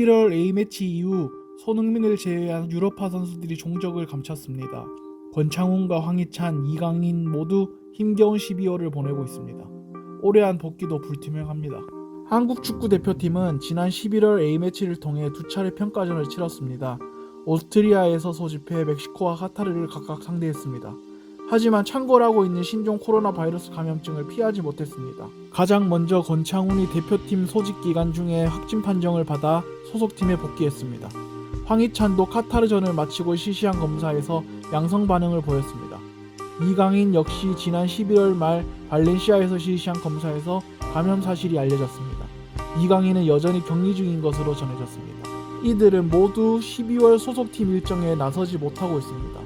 11월 A매치 이후 손흥민을 제외한 유럽파 선수들이 종적을 감췄습니다. 권창훈과 황희찬, 이강인 모두 힘겨운 12월을 보내고 있습니다. 올해 안 복귀도 불투명합니다. 한국 축구대표팀은 지난 11월 A매치를 통해 두 차례 평가전을 치렀습니다. 오스트리아에서 소집해 멕시코와 카타르를 각각 상대했습니다. 하지만 창궐하고 있는 신종 코로나 바이러스 감염증을 피하지 못했습니다. 가장 먼저 권창훈이 대표팀 소집 기간 중에 확진 판정을 받아 소속팀에 복귀했습니다. 황희찬도 카타르전을 마치고 실시한 검사에서 양성 반응을 보였습니다. 이강인 역시 지난 11월 말 발렌시아에서 실시한 검사에서 감염 사실이 알려졌습니다. 이강인은 여전히 격리 중인 것으로 전해졌습니다. 이들은 모두 12월 소속팀 일정에 나서지 못하고 있습니다.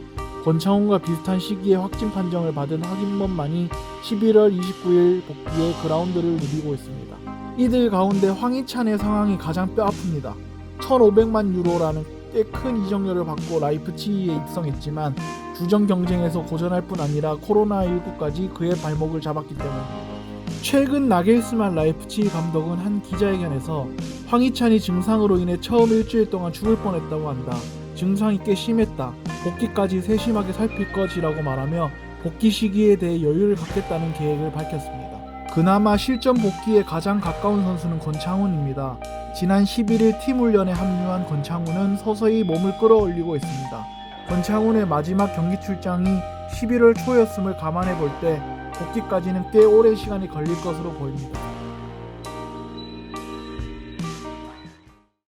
권창훈과 비슷한 시기에 확진 판정을 받은 황인범만이 11월 29일 복귀해 그라운드를 누비고 있습니다. 이들 가운데 황희찬의 상황이 가장 뼈아픕니다. 1,500만 유로라는 꽤 큰 이적료를 받고 라이프치히에 입성했지만 주전 경쟁에서 고전할 뿐 아니라 코로나19까지 그의 발목을 잡았기 때문입니다. 최근 나겔스만 라이프치히 감독은 한 기자회견에서 황희찬이 증상으로 인해 처음 일주일 동안 죽을 뻔했다고 한다. 증상이 꽤 심했다. 복귀까지 세심하게 살필 것이라고 말하며 복귀 시기에 대해 여유를 갖겠다는 계획을 밝혔습니다. 그나마 실전 복귀에 가장 가까운 선수는 권창훈입니다. 지난 11일 팀 훈련에 합류한 권창훈은 서서히 몸을 끌어올리고 있습니다. 권창훈의 마지막 경기 출장이 11월 초였음을 감안해 볼 때 복귀까지는 꽤 오랜 시간이 걸릴 것으로 보입니다.